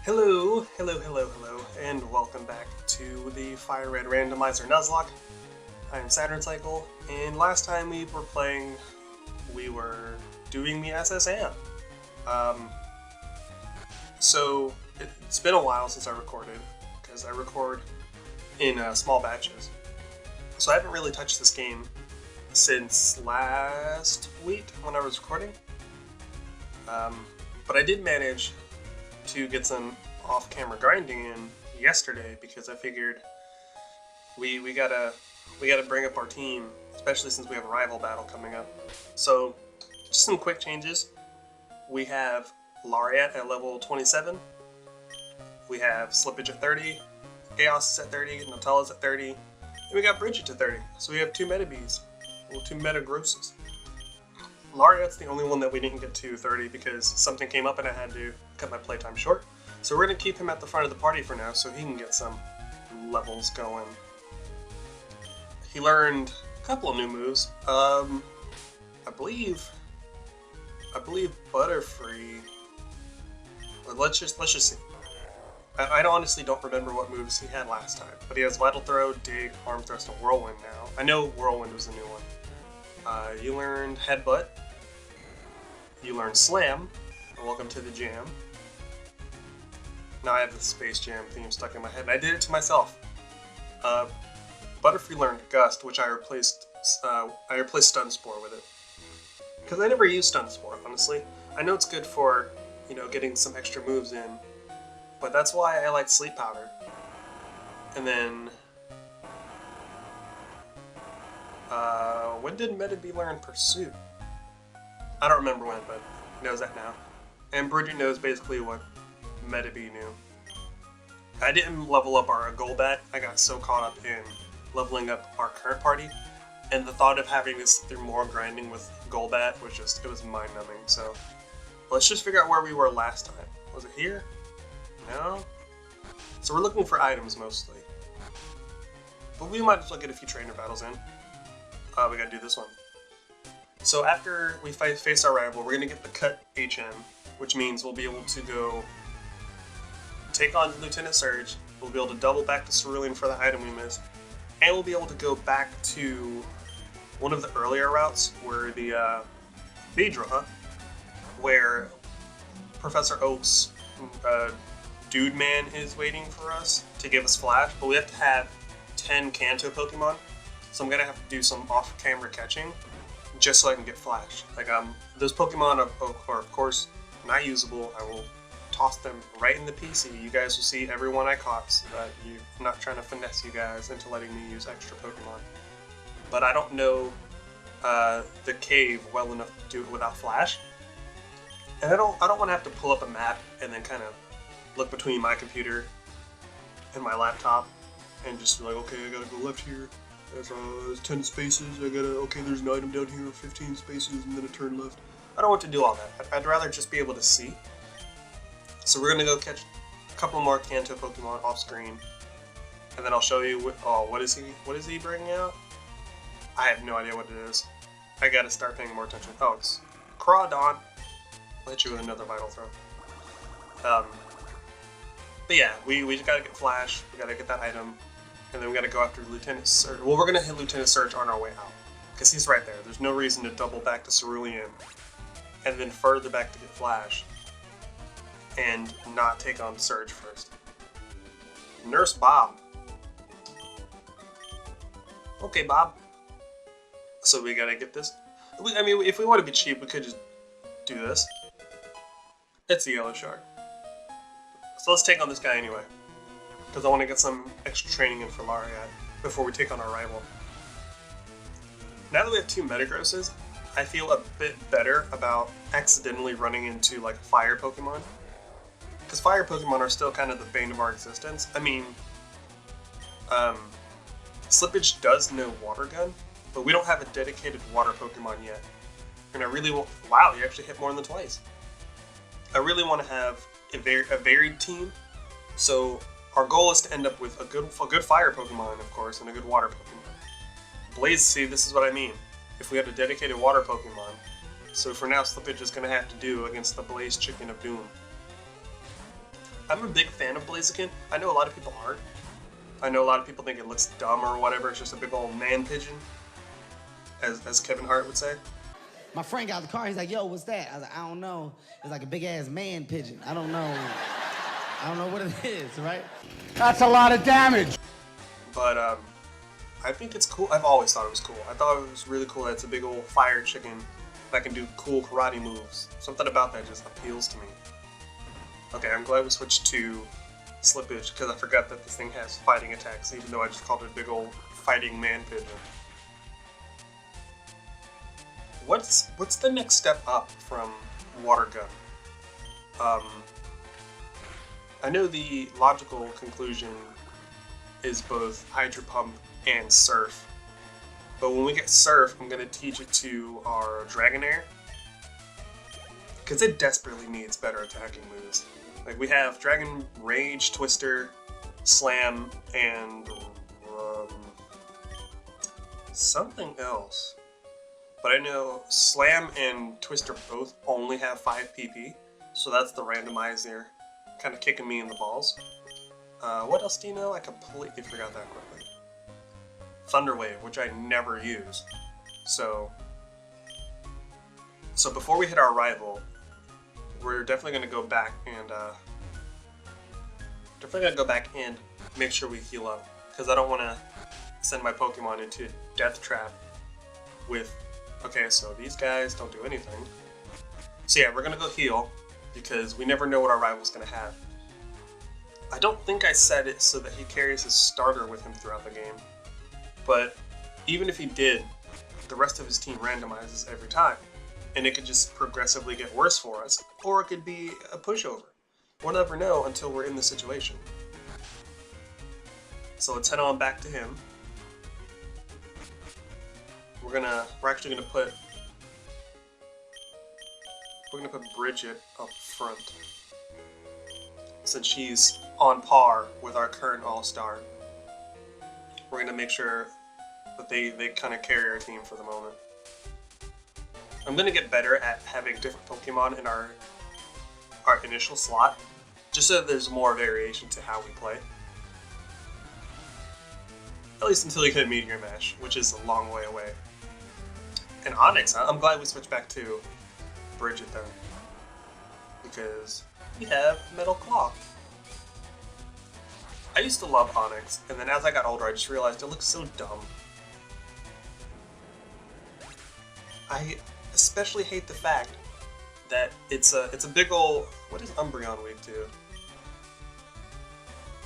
Hello, and welcome back to the Fire Red Randomizer Nuzlocke. I'm Saturn Cycle, and last time we were playing, we were doing the SSM. So it's been a while since I recorded, because I record in small batches. So I haven't really touched this game since last week when I was recording. But I did manage to get some off-camera grinding in yesterday because I figured we gotta bring up our team, especially since we have a rival battle coming up. So just some quick changes. We have Laureate at level 27. We have Slippage at 30. Chaos is at 30. Nutella's at 30. And we got Bridget at 30. So we have two meta bees, well, two meta grosses. Laureate's the only one that we didn't get to 30 because something came up and I had to cut my playtime short. So we're going to keep him at the front of the party for now so he can get some levels going. He learned a couple of new moves. I believe Butterfree. But let's just see. I honestly don't remember what moves he had last time, but he has Vital Throw, Dig, Arm Thrust, and Whirlwind now. I know Whirlwind was the new one. You learned Headbutt. You learned Slam. Welcome to the jam. Now I have the Space Jam theme stuck in my head, and I did it to myself. Butterfree learned Gust, which I replaced Stun Spore with it. Because I never used Stun Spore, honestly. I know it's good for, getting some extra moves in, but that's why I like Sleep Powder. And then when did Metabee learn Pursuit? I don't remember when, but he knows that now. And Bridget knows basically what Metabee knew. I didn't level up our Golbat. I got so caught up in leveling up our current party, and the thought of having to sit through more grinding with Golbat it was mind-numbing. So let's just figure out where we were last time. Was it here? No? So we're looking for items mostly. But we might as well get a few trainer battles in. We gotta do this one. So after we face our rival, we're gonna get the cut HM, which means we'll be able to go take on Lieutenant Surge, we'll be able to double back to Cerulean for the item we missed, and we'll be able to go back to one of the earlier routes where the Beedra, where Professor Oak's Dude Man is waiting for us to give us Flash, but we have to have 10 Kanto Pokemon, so I'm gonna have to do some off-camera catching just so I can get Flash. Those Pokemon are of course not usable. I will toss them right in the PC. You guys will see every one I caught, so that I'm not trying to finesse you guys into letting me use extra Pokemon. But I don't know the cave well enough to do it without Flash, and I don't want to have to pull up a map and then kind of look between my computer and my laptop and just be like, okay, I gotta go left here. There's 10 spaces. There's an item down here, 15 spaces, and then a turn left. I don't want to do all that. I'd rather just be able to see. So we're gonna go catch a couple more Kanto Pokemon off screen, and then I'll show you what is he bringing out? I have no idea what it is. I gotta start paying more attention. Oh, it's Crawdon. I'll hit you with another Vital Throw. But yeah, we just gotta get Flash. We gotta get that item. And then we gotta go after Lieutenant Surge. Well, we're gonna hit Lieutenant Surge on our way out, because he's right there. There's no reason to double back to Cerulean and then further back to get Flash and not take on Surge first. Nurse Bob. Okay, Bob. So we gotta get this. I mean, if we want to be cheap, we could just do this. It's a Yellow Shark. So let's take on this guy anyway, because I want to get some extra training in for Laureate before we take on our rival. Now that we have two Metagrosses, I feel a bit better about accidentally running into like fire Pokemon, because fire Pokemon are still kind of the bane of our existence. I mean, Slippage does know Water Gun, but we don't have a dedicated water Pokemon yet. And I really want— wow, you actually hit more than twice. I really want to have a varied team, so our goal is to end up with a good fire Pokemon, of course, and a good water Pokemon. Blaze, see, this is what I mean. If we had a dedicated water Pokemon, so for now Slippage is going to have to do against the Blaze Chicken of Doom. I'm a big fan of Blaziken. I know a lot of people aren't. I know a lot of people think it looks dumb or whatever. It's just a big old man pigeon, as Kevin Hart would say. My friend got the car. He's like, "Yo, what's that?" I was like, "I don't know. It's like a big ass man pigeon. I don't know. I don't know what it is, right?" That's a lot of damage. But I think it's cool. I've always thought it was cool. I thought it was really cool that it's a big old fire chicken that can do cool karate moves. Something about that just appeals to me. Okay, I'm glad we switched to Slippage because I forgot that this thing has fighting attacks, even though I just called it a big old fighting man pigeon. What's the next step up from Water Gun? I know the logical conclusion is both Hydro Pump and Surf, but when we get Surf, I'm going to teach it to our Dragonair, because it desperately needs better attacking moves. Like, we have Dragon Rage, Twister, Slam, and something else. But I know Slam and Twister both only have 5 PP, so that's the randomizer kind of kicking me in the balls. What else do you know? I completely forgot that quickly. Thunder Wave, which I never use. So before we hit our rival, we're definitely gonna go back and make sure we heal up, because I don't want to send my Pokemon into a death trap with. Okay, so these guys don't do anything. So yeah, we're gonna go heal, because we never know what our rival's gonna have. I don't think I said it so that he carries his starter with him throughout the game, but even if he did, the rest of his team randomizes every time, and it could just progressively get worse for us, or it could be a pushover. We'll never know until we're in the situation. So let's head on back to him. We're actually gonna put Bridget up front, since she's on par with our current all-star. We're gonna make sure that they kind of carry our team for the moment. I'm gonna get better at having different Pokemon in our initial slot, just so that there's more variation to how we play. At least until you hit Meteor Mash, which is a long way away. And Onyx, I'm glad we switched back to Bridget then, because we have Metal Claw. I used to love Onyx, and then as I got older, I just realized it looks so dumb. I especially hate the fact that it's a big ol'. What is Umbreon weak to?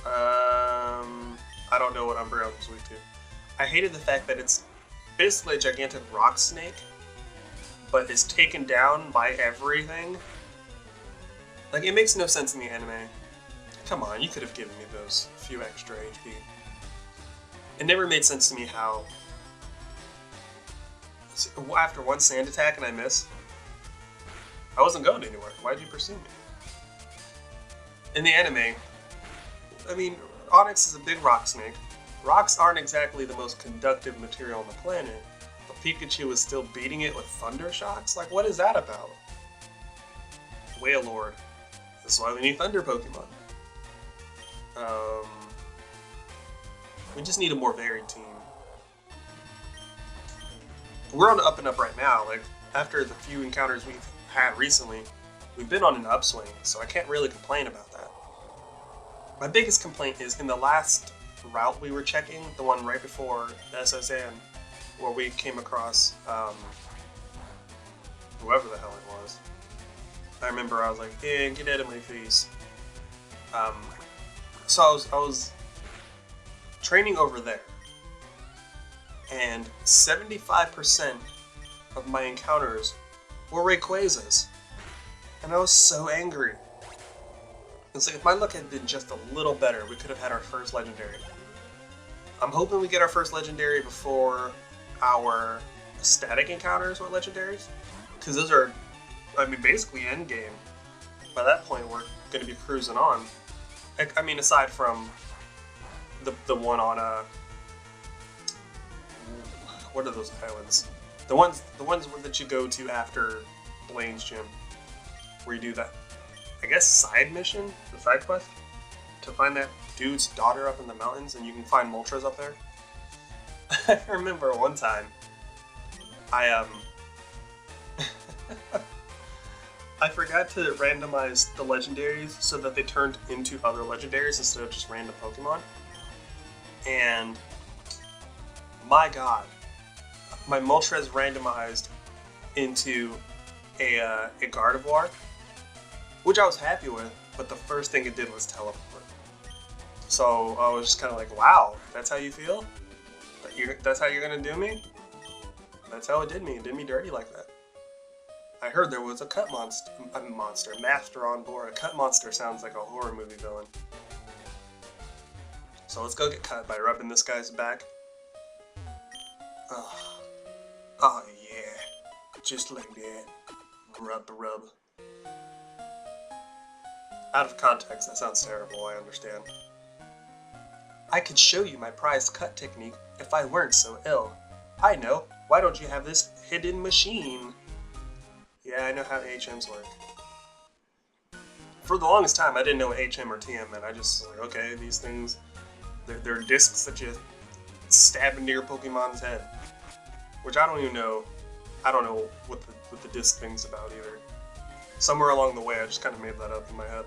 I don't know what Umbreon was weak to. I hated the fact that it's basically a gigantic rock snake, but is taken down by everything. Like, it makes no sense in the anime. Come on, you could have given me those few extra HP. It never made sense to me how, after one sand attack and I miss, I wasn't going anywhere. Why'd you pursue me? In the anime, I mean, Onyx is a big rock snake. Rocks aren't exactly the most conductive material on the planet, but Pikachu is still beating it with thunder shocks? Like, what is that about? Wailord. This is why we need thunder Pokemon. We just need a more varied team. We're on the up and up right now. Like, after the few encounters we've had recently, we've been on an upswing, so I can't really complain about that. My biggest complaint is in the last route we were checking, the one right before SSN, where we came across whoever the hell it was. I remember I was like, "Hey, get out of my face." So I was training over there, and 75% of my encounters were Rayquazas, and I was so angry. It's like, if my luck had been just a little better, we could have had our first legendary. I'm hoping we get our first legendary before our static encounters with legendaries, because those are, I mean, basically endgame. By that point, we're going to be cruising on. I mean, aside from the one on what are those islands? The ones that you go to after Blaine's gym, where you do that, I guess, side mission, the side quest. to find that dude's daughter up in the mountains, and you can find Moltres up there. I remember one time, I forgot to randomize the legendaries so that they turned into other legendaries instead of just random Pokemon. And my god, my Moltres randomized into a Gardevoir, which I was happy with, but the first thing it did was teleport. So I was just kind of like, wow, that's how you feel? That's how you're gonna do me? That's how it did me. It did me dirty like that. I heard there was a cut master on board. A cut monster sounds like a horror movie villain. So let's go get cut by rubbing this guy's back. Oh yeah, just like that. Rub. Out of context, that sounds terrible, I understand. I could show you my prized cut technique if I weren't so ill. I know, why don't you have this hidden machine? Yeah, I know how HMs work. For the longest time, I didn't know what HM or TM meant. I just was like, okay, these things, they're discs that you stab into your Pokemon's head. Which I don't even know. I don't know what the disc thing's about either. Somewhere along the way, I just kind of made that up in my head.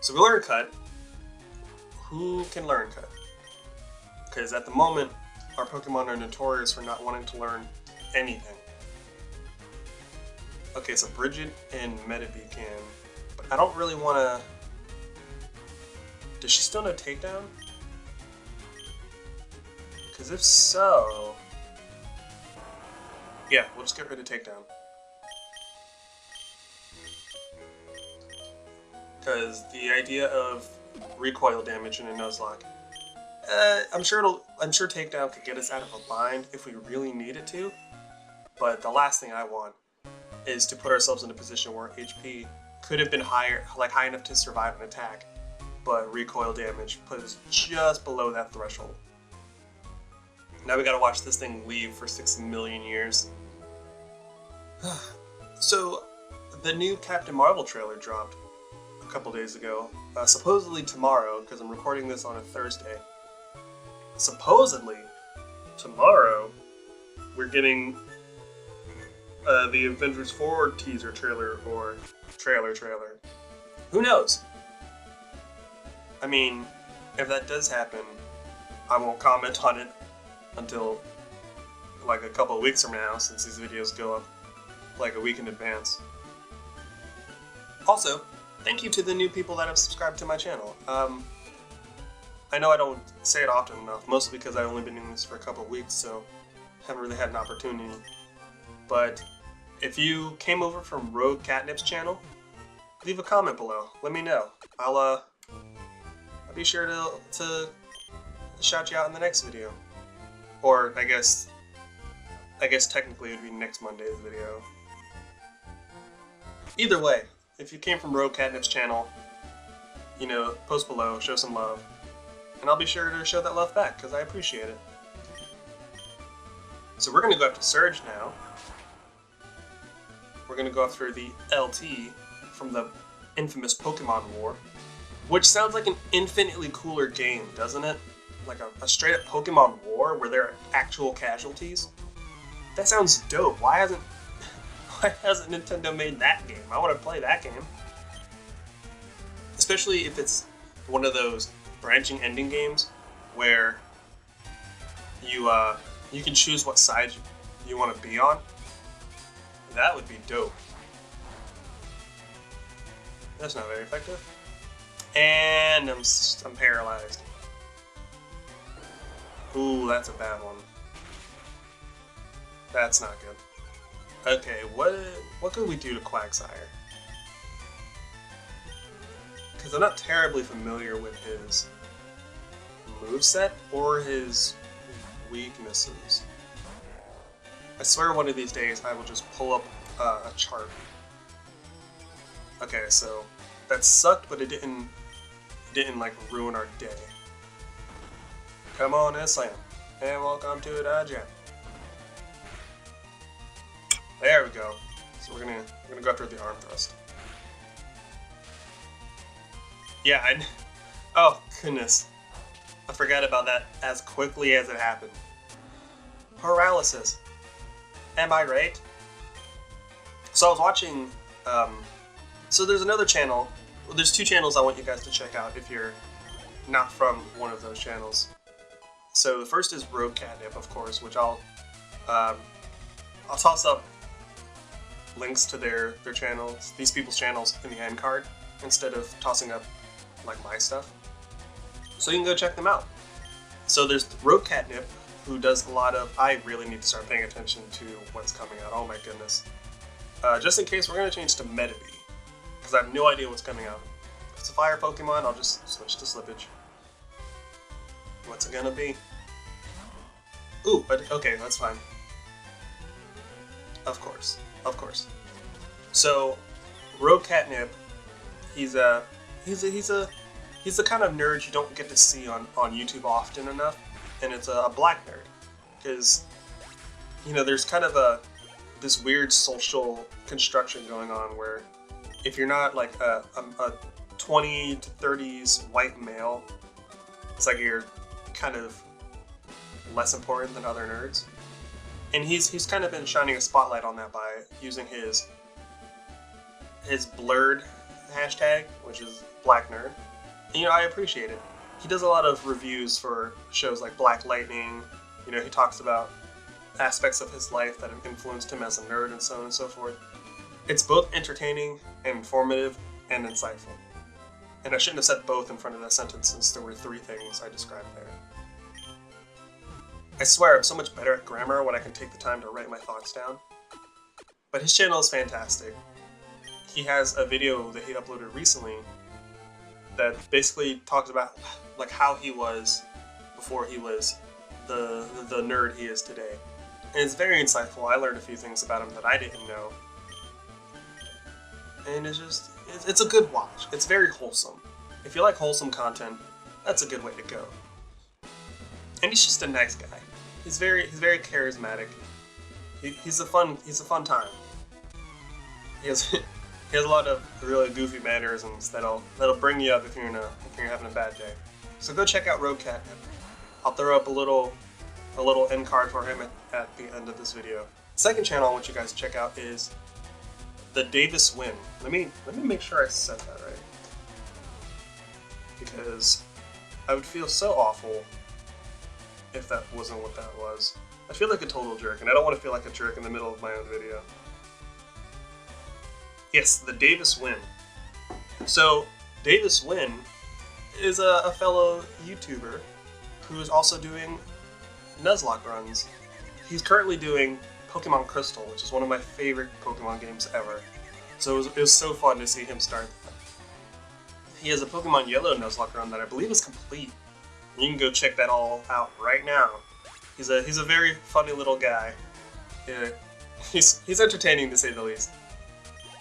So we learn cut. Who can learn cut? Because at the moment, our Pokemon are notorious for not wanting to learn anything. Okay, so Bridget and Medibee can, but I don't really want to... Does she still know Takedown? Because if so... Yeah, we'll just get rid of Takedown. Because the idea of recoil damage in a Nuzlocke, I'm sure Takedown could get us out of a bind if we really need it to. But the last thing I want is to put ourselves in a position where HP could have been higher, like high enough to survive an attack, but recoil damage put us just below that threshold. Now we gotta watch this thing leave for 6 million years. So, the new Captain Marvel trailer dropped a couple days ago. Supposedly tomorrow, because I'm recording this on a Thursday. Supposedly, tomorrow, we're getting the Avengers 4 teaser trailer, or trailer. Who knows? I mean, if that does happen, I won't comment on it until like a couple of weeks from now, since these videos go up like a week in advance. Also, thank you to the new people that have subscribed to my channel. I know I don't say it often enough, mostly because I've only been doing this for a couple of weeks, so haven't really had an opportunity. But if you came over from Rogue Catnip's channel, leave a comment below. Let me know. I'll be sure to shout you out in the next video. Or I guess technically it would be next Monday's video. Either way, if you came from Rogue Catnip's channel, you know, post below, show some love, and I'll be sure to show that love back, because I appreciate it. So we're going to go after Surge now. We're going to go after the LT from the infamous Pokemon War, which sounds like an infinitely cooler game, doesn't it? Like a straight-up Pokemon War where there are actual casualties? That sounds dope. Why hasn't Nintendo made that game? I want to play that game. Especially if it's one of those branching ending games where you can choose what side you want to be on. That would be dope. That's not very effective. And I'm paralyzed. Ooh, that's a bad one. That's not good. Okay, what could we do to Quagsire? Because I'm not terribly familiar with his moveset or his weaknesses. I swear one of these days I will just pull up a chart. Okay, so that sucked, but it didn't like ruin our day. Come on, Islam, and welcome to the gym. There we go. So we're gonna go after the arm thrust. Yeah, oh, goodness. I forgot about that as quickly as it happened. Paralysis. Am I right? So I was watching, so there's another channel. Well, there's 2 channels I want you guys to check out if you're not from one of those channels. So the first is Rogue Catnip, of course, which I'll toss up links to their channels, these people's channels, in the end card, instead of tossing up like my stuff. So you can go check them out. So there's Rogue Catnip, who does a lot of, I really need to start paying attention to what's coming out, oh my goodness. Just in case, we're going to change to Medibee, because I have no idea what's coming out. If it's a fire Pokemon, I'll just switch to Slippage. What's it gonna be? Ooh, okay, that's fine. Of course, of course. So, Rogue Catnip, he's the kind of nerd you don't get to see on YouTube often enough, and it's a black nerd, because you know there's kind of this weird social construction going on where if you're not like a 20 to 30s white male, it's like you're kind of less important than other nerds. And he's kind of been shining a spotlight on that by using his blurred hashtag, which is Black Nerd. And, you know, I appreciate it. He does a lot of reviews for shows like Black Lightning. You know, he talks about aspects of his life that have influenced him as a nerd and so on and so forth. It's both entertaining and informative and insightful. And I shouldn't have said both in front of that sentence since there were 3 things I described there. I swear I'm so much better at grammar when I can take the time to write my thoughts down. But his channel is fantastic. He has a video that he uploaded recently that basically talks about like how he was before he was the nerd he is today. And it's very insightful. I learned a few things about him that I didn't know. And it's a good watch. It's very wholesome. If you like wholesome content, that's a good way to go. And he's just a nice guy. He's very charismatic. He's a fun time. He has a lot of really goofy mannerisms that'll bring you up if you're having a bad day. So go check out Rogue Catnip. I'll throw up a little end card for him at the end of this video. Second channel I want you guys to check out is the Davis Win. Let me make sure I said that right, because I would feel so awful if that wasn't what that was. I feel like a total jerk, and I don't want to feel like a jerk in the middle of my own video. Yes, the Davis Win. So, Davis Win is a fellow YouTuber who is also doing Nuzlocke runs. He's currently doing Pokemon Crystal, which is one of my favorite Pokemon games ever. So it was so fun to see him start that. He has a Pokemon Yellow Nuzlocke run that I believe is complete. You can go check that all out right now. He's a very funny little guy. Yeah, he's entertaining to say the least.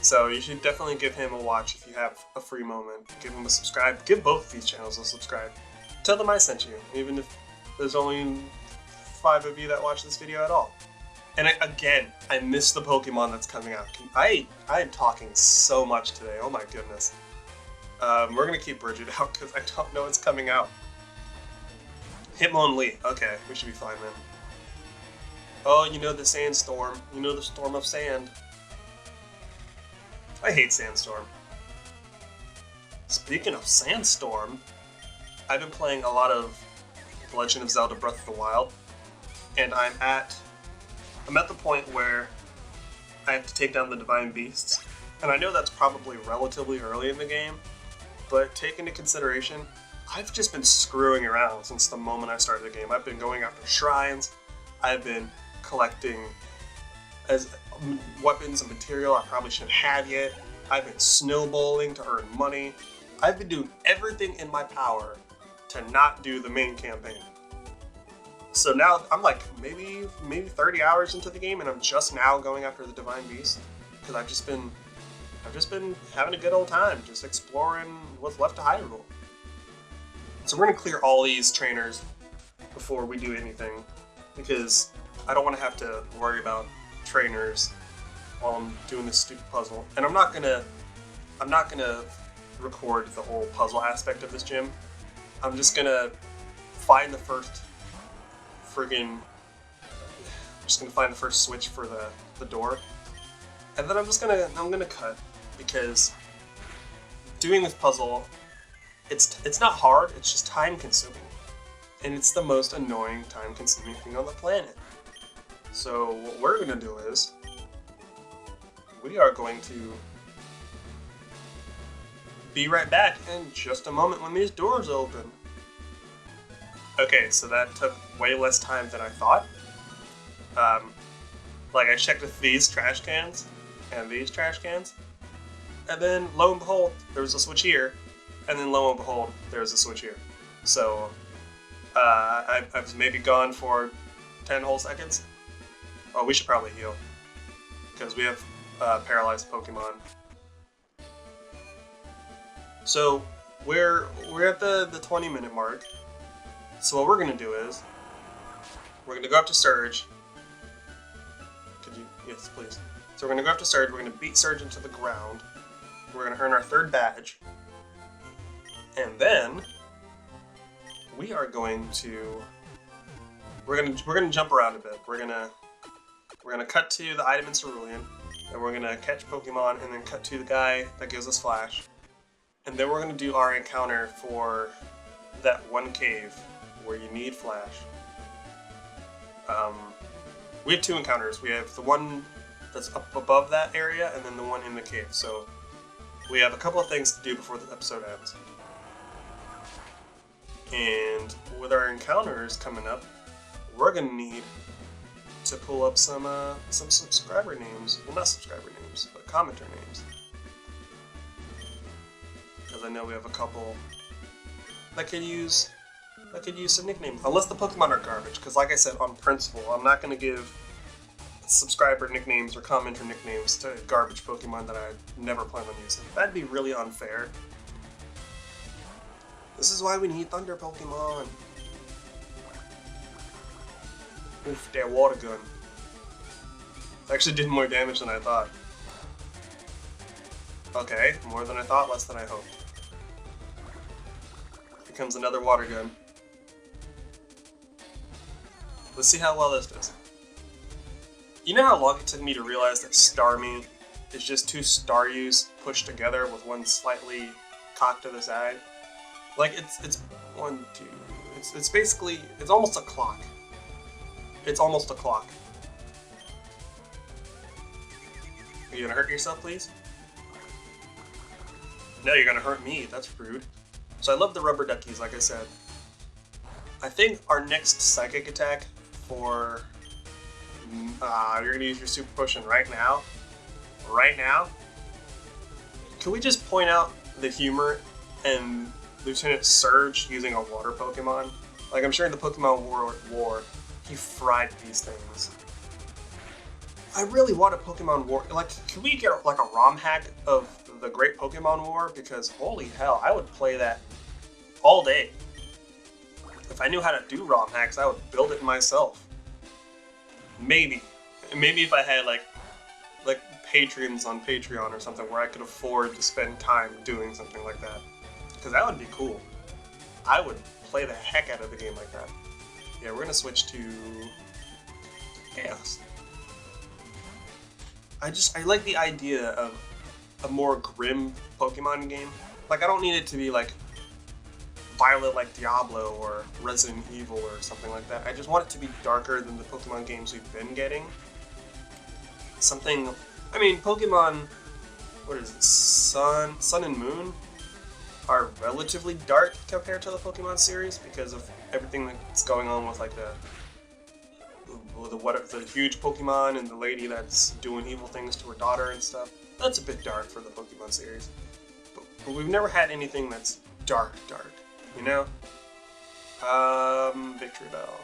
So you should definitely give him a watch if you have a free moment. Give him a subscribe. Give both of these channels a subscribe. Tell them I sent you, even if there's only 5 of you that watch this video at all. And again, I missed the Pokemon that's coming out. I'm talking so much today. Oh my goodness. We're gonna keep Bridget out because I don't know what's coming out. Hitmonlee. Okay, we should be fine then. Oh, you know the sandstorm. You know the storm of sand. I hate Sandstorm. Speaking of Sandstorm, I've been playing a lot of The Legend of Zelda Breath of the Wild, and I'm at the point where I have to take down the Divine Beasts. And I know that's probably relatively early in the game, but take into consideration, I've just been screwing around since the moment I started the game. I've been going after shrines, I've been collecting as weapons and material I probably shouldn't have yet, I've been snowballing to earn money, I've been doing everything in my power to not do the main campaign. So now I'm like maybe 30 hours into the game, and I'm just now going after the Divine Beast because I've just been having a good old time, just exploring what's left of Hyrule. So we're gonna clear all these trainers before we do anything because I don't want to have to worry about trainers while I'm doing this stupid puzzle. And I'm not gonna record the whole puzzle aspect of this gym. I'm just gonna find the first switch for the door, and then I'm gonna cut, because doing this puzzle, it's not hard, it's just time consuming, and it's the most annoying time consuming thing on the planet. So what we're gonna do is we are going to be right back in just a moment when these doors open. Okay, so that took way less time than I thought. Like, I checked with these trash cans and these trash cans, and then lo and behold, there was a switch here, and then lo and behold, there's a switch here. So I was maybe gone for 10 whole seconds. Oh, we should probably heal, because we have paralyzed Pokemon. So we're at the 20-minute mark. So what we're gonna do is we're gonna go up to Surge. Could you? Yes, please. So we're gonna go up to Surge. We're gonna beat Surge into the ground. We're gonna earn our 3rd badge, and then we are going to we're gonna jump around a bit. We're gonna cut to the item in Cerulean, and we're gonna catch Pokemon, and then cut to the guy that gives us Flash, and then we're gonna do our encounter for that one cave where you need Flash. We have 2 encounters. We have the one that's up above that area, and then the one in the cave. So we have a couple of things to do before the episode ends. And with our encounters coming up, we're gonna need to pull up some subscriber names. Well, not subscriber names, but commenter names. Because I know we have a couple that could use some nicknames, unless the Pokemon are garbage. Because, like I said, on principle, I'm not going to give subscriber nicknames or commenter nicknames to garbage Pokemon that I never plan on using. That'd be really unfair. This is why we need Thunder Pokemon. Oof, that water gun. Actually did more damage than I thought. Okay, more than I thought, less than I hoped. Here comes another water gun. Let's see how well this does. You know how long it took me to realize that Starmie is just 2 Staryus pushed together with one slightly cocked to the side? Like, it's 1, 2... It's basically... It's almost a clock. It's almost a clock. Are you gonna hurt yourself, please? No, you're gonna hurt me. That's rude. So I love the rubber duckies, like I said. I think our next psychic attack for... you're gonna use your super potion right now. Right now? Can we just point out the humor in Lieutenant Surge using a water Pokemon? Like, I'm sure in the Pokemon War, he fried these things. I really want a Pokemon War. Like, can we get like a ROM hack of the Great Pokemon War? Because holy hell, I would play that all day. If I knew how to do ROM hacks, I would build it myself. Maybe if I had like patrons on Patreon or something where I could afford to spend time doing something like that. Because that would be cool. I would play the heck out of the game like that. Yeah, we're gonna switch to Chaos. I like the idea of a more grim Pokemon game. Like, I don't need it to be like violent like Diablo or Resident Evil or something like that. I just want it to be darker than the Pokemon games we've been getting. Something, I mean, Pokemon, what is it, Sun and Moon are relatively dark compared to the Pokemon series because of everything that's going on with like the huge Pokemon and the lady that's doing evil things to her daughter and stuff. That's a bit dark for the Pokemon series. But we've never had anything that's dark, you know? Victory Bell.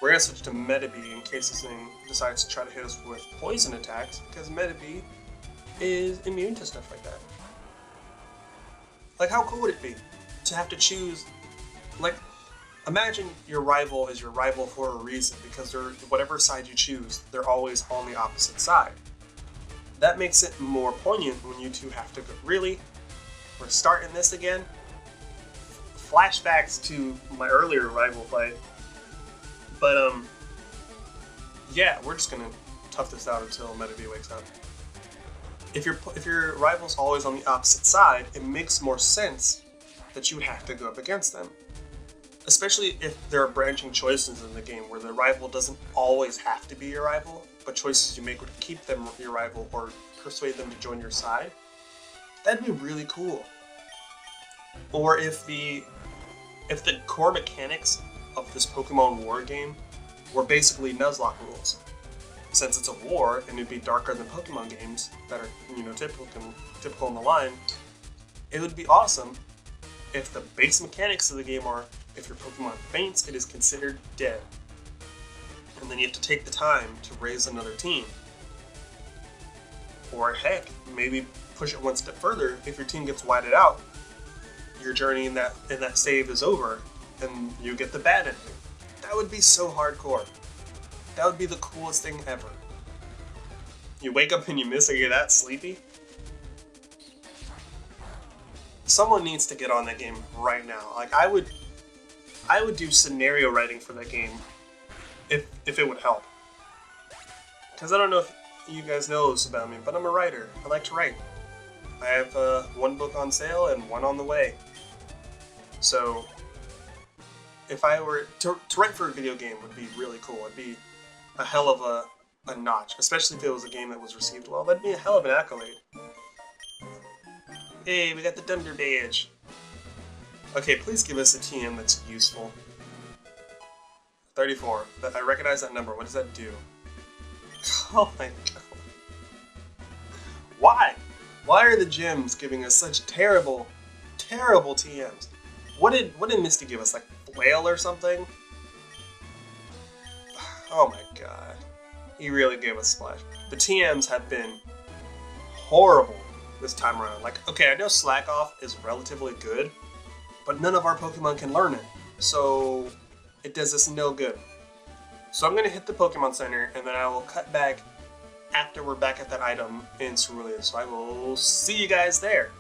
We're gonna switch to Medibee in case this thing decides to try to hit us with poison attacks, because Medibee is immune to stuff like that. Like, how cool would it be to have to choose, like, imagine your rival is your rival for a reason, because whatever side you choose, they're always on the opposite side. That makes it more poignant when you two have to go, really? we're starting this again. Flashbacks to my earlier rival fight. But, yeah, we're just gonna tough this out until Meta wakes up. If your rival's always on the opposite side, it makes more sense that you would have to go up against them. Especially if there are branching choices in the game where the rival doesn't always have to be your rival, but choices you make would keep them your rival or persuade them to join your side. That'd be really cool. Or if the core mechanics of this Pokemon War game were basically Nuzlocke rules. Since it's a war and it'd be darker than Pokemon games that are, you know, typical in the line, it would be awesome if the base mechanics of the game are, if your Pokemon faints, it is considered dead. And then you have to take the time to raise another team. Or heck, maybe push it one step further, if your team gets whited out, your journey in that save is over, and you get the bad ending. That would be so hardcore. That would be the coolest thing ever. You wake up and you miss, and you're that sleepy? Someone needs to get on that game right now. Like, I would do scenario writing for that game if it would help. Because I don't know if you guys know this about me, but I'm a writer. I like to write. I have one book on sale and one on the way. So, if I were to write for a video game would be really cool. It'd be a hell of a notch, especially if it was a game that was received well. That'd be a hell of an accolade. Hey, we got the Dunder badge. Okay, please give us a TM that's useful. 34. I recognize that number. What does that do? Oh my god. Why? Why are the gyms giving us such terrible, terrible TMs? What did Misty give us? Like flail or something? Oh my god. He really gave us Splash. The TMs have been horrible this time around. Like, okay, I know Slack Off is relatively good, but none of our Pokemon can learn it. So it does us no good. So I'm gonna hit the Pokemon Center and then I will cut back after we're back at that item in Cerulean. So I will see you guys there.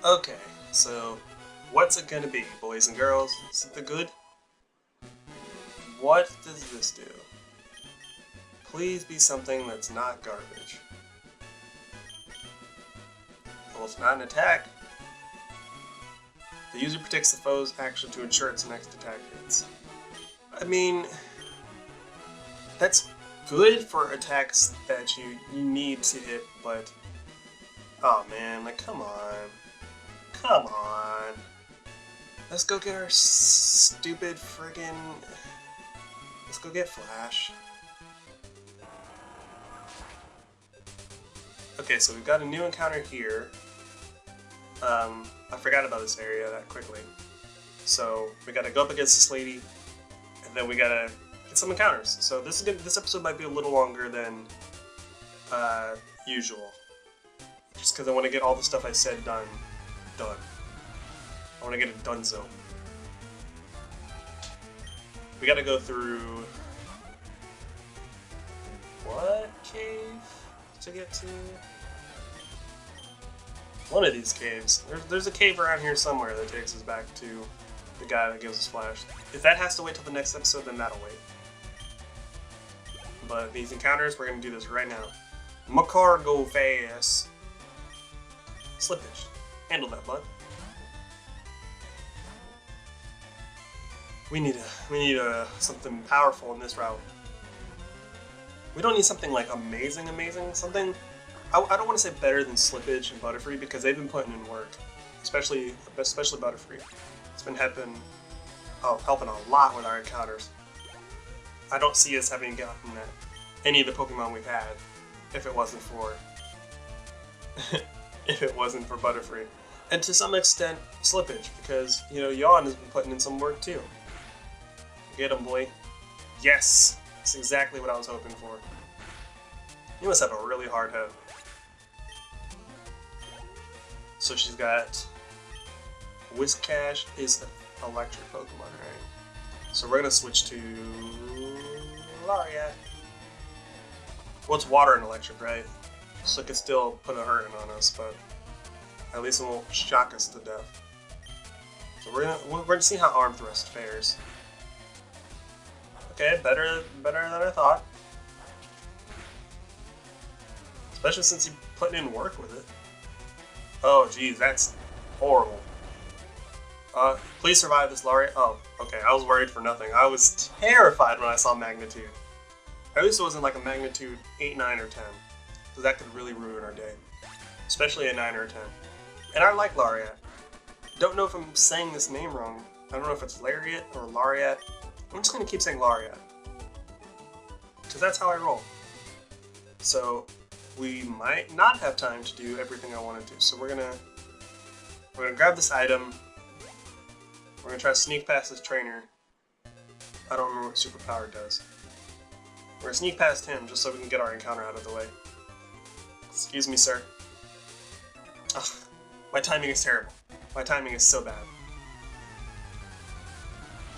Okay, so what's it gonna be, boys and girls? Something good? What does this do? Please be something that's not garbage. Well, it's not an attack. The user protects the foe's action to ensure its next attack hits. I mean, that's good for attacks that you need to hit, but oh man, like come on. Come on. Let's go get our stupid friggin'... Let's go get Flash. Okay, so we've got a new encounter here. I forgot about this area that quickly. So we gotta go up against this lady, and then we gotta get some encounters. So this episode might be a little longer than usual, just because I want to get all the stuff I said done. I want to get it done. So we gotta go through what cave to get to? One of these caves. There's a cave around here somewhere that takes us back to the guy that gives us Flash. If that has to wait till the next episode, then that'll wait. But these encounters, we're gonna do this right now. Makar go fast. Slippage. Handle that, bud. We need something powerful in this route. We don't need something like amazing. Something I don't want to say better than Slippage and Butterfree because they've been putting in work, especially Butterfree. It's been helping a lot with our encounters. I don't see us having gotten that any of the Pokemon we've had if it wasn't for Butterfree, and to some extent Slippage because you know Yawn has been putting in some work too. Get him, boy. Yes, that's exactly what I was hoping for. You must have a really hard head. So she's got Whiscash is an electric Pokemon, right? So we're gonna switch to Lariat. Well, it's water and electric, right? So it could still put a hurting on us, but at least it won't shock us to death. So we're gonna see how arm thrust fares. Okay, better than I thought. Especially since you're putting in work with it. Oh geez, that's horrible. Please survive this, Laurie. Oh, okay, I was worried for nothing. I was terrified when I saw magnitude. At least it wasn't like a magnitude 8, 9, or 10. Because that could really ruin our day. Especially a 9 or a 10. And I like Lariat. Don't know if I'm saying this name wrong. I don't know if it's Lariat or Lariat. I'm just gonna keep saying Lariat. Because that's how I roll. So we might not have time to do everything I want to do. So we're gonna grab this item. We're gonna try to sneak past this trainer. I don't remember what superpower does. We're gonna sneak past him just so we can get our encounter out of the way. Excuse me, sir. Ugh, my timing is terrible. My timing is so bad.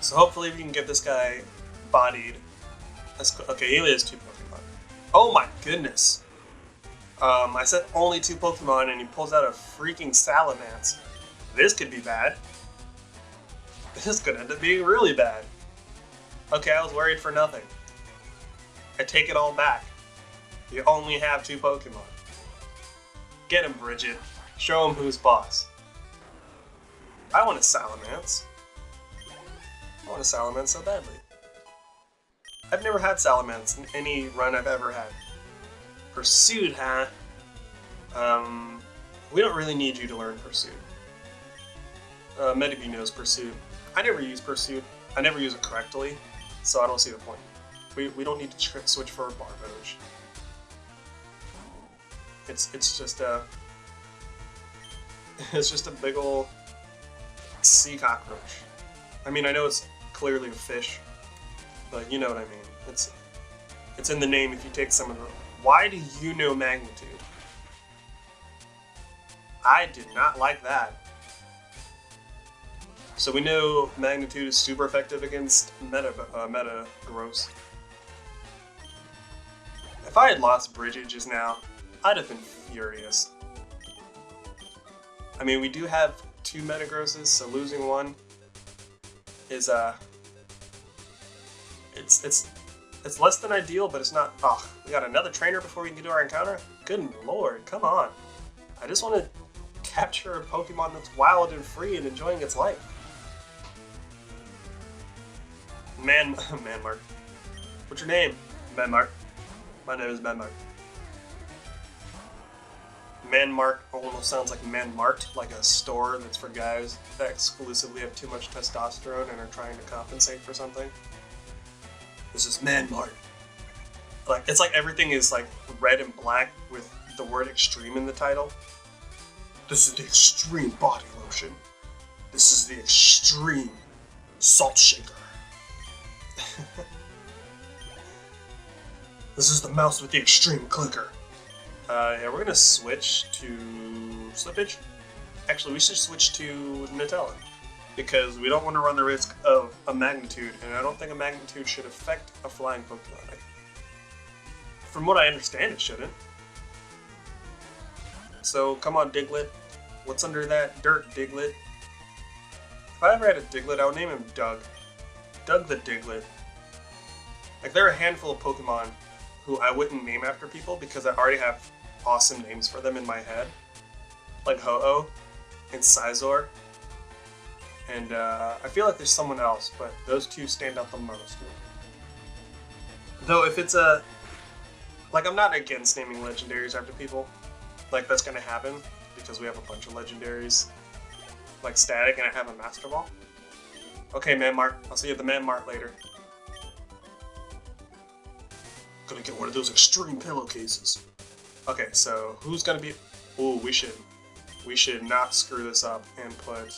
So hopefully we can get this guy bodied. Okay, he only has 2 Pokemon. Oh my goodness. I said only 2 Pokemon and he pulls out a freaking Salamence. This could be bad. This could end up being really bad. Okay, I was worried for nothing. I take it all back. You only have 2 Pokemon. Get him, Bridget. Show him who's boss. I want a Salamence. I want a Salamence so badly. I've never had Salamence in any run I've ever had. Pursuit, huh? We don't really need you to learn Pursuit. Medibee knows Pursuit. I never use Pursuit. I never use it correctly, so I don't see the point. We don't need to switch for a Barboach. It's just a it's just a big ol' sea cockroach. I mean, I know it's clearly a fish, but you know what I mean. It's in the name if you take some of the. Why do you know magnitude? I did not like that. So we know magnitude is super effective against meta gross. If I had lost Bridget just now, I'd have been furious. I mean, we do have 2 Metagrosses, so losing one is it's less than ideal, but it's not. Oh, we got another trainer before we can do our encounter? Good lord, come on. I just want to capture a Pokemon that's wild and free and enjoying its life. Manmark. What's your name? Manmark. My name is Manmark. Manmark almost sounds like Manmart, like a store that's for guys that exclusively have too much testosterone and are trying to compensate for something. This is Manmart. Like, it's like everything is like red and black with the word extreme in the title. This is the extreme body lotion. This is the extreme salt shaker. This is the mouse with the extreme clicker. Yeah, we're gonna switch to Slippage. Actually, we should switch to Nutella, because we don't want to run the risk of a magnitude, and I don't think a magnitude should affect a flying Pokemon. From what I understand, it shouldn't. So, come on, Diglett. What's under that dirt, Diglett? If I ever had a Diglett, I would name him Doug. Doug the Diglett. Like, there are a handful of Pokemon who I wouldn't name after people because I already have awesome names for them in my head. Like Ho-Oh and Scizor. And I feel like there's someone else, but those 2 stand out the most. Though if it's a... Like, I'm not against naming legendaries after people. Like, that's gonna happen because we have a bunch of legendaries. Like Static, and I have a Master Ball. Okay, Manmart. I'll see you at the Manmart later. Gonna get one of those extreme pillowcases. Okay, so who's gonna be? Ooh, we should not screw this up and put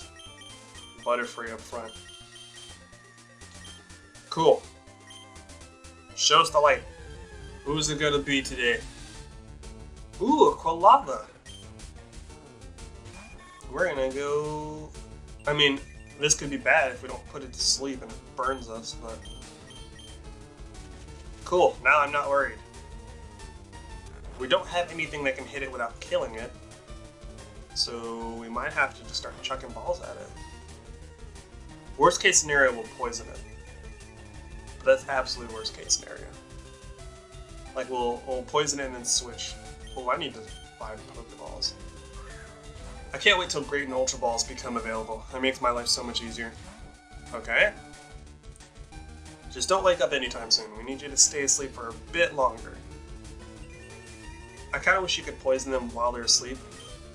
Butterfree up front. Cool. Show us the light. Who's it gonna be today? Ooh, a Quilava. We're gonna go. I mean, this could be bad if we don't put it to sleep and it burns us, but. Cool, now I'm not worried. We don't have anything that can hit it without killing it, so we might have to just start chucking balls at it. Worst case scenario, we'll poison it. But that's absolute worst case scenario. Like, we'll poison it and then switch. Oh, I need to buy Pokeballs. I can't wait till Great and Ultra Balls become available. That makes my life so much easier. Okay. Just don't wake up anytime soon. We need you to stay asleep for a bit longer. I kind of wish you could poison them while they're asleep.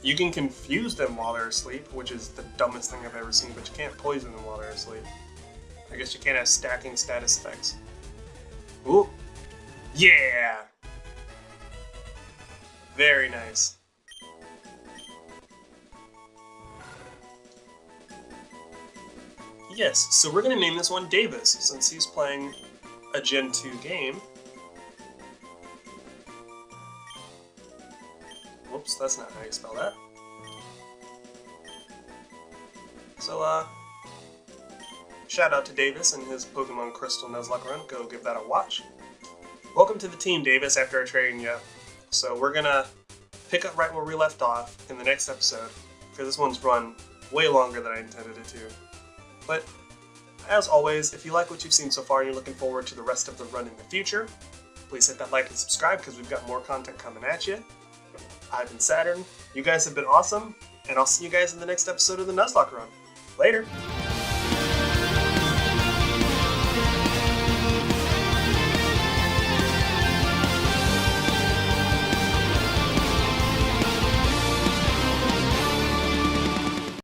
You can confuse them while they're asleep, which is the dumbest thing I've ever seen, but you can't poison them while they're asleep. I guess you can't have stacking status effects. Ooh. Yeah! Very nice. Yes, so we're going to name this one Davis, since he's playing a Gen 2 game. Whoops, that's not how you spell that. So, shout out to Davis and his Pokemon Crystal Nuzlocke run. Go give that a watch. Welcome to the team, Davis, after I trained you. So we're gonna pick up right where we left off in the next episode, because this one's run way longer than I intended it to. But, as always, if you like what you've seen so far and you're looking forward to the rest of the run in the future, please hit that like and subscribe, because we've got more content coming at you. I've been Saturn, you guys have been awesome, and I'll see you guys in the next episode of the Nuzlocke run. Later!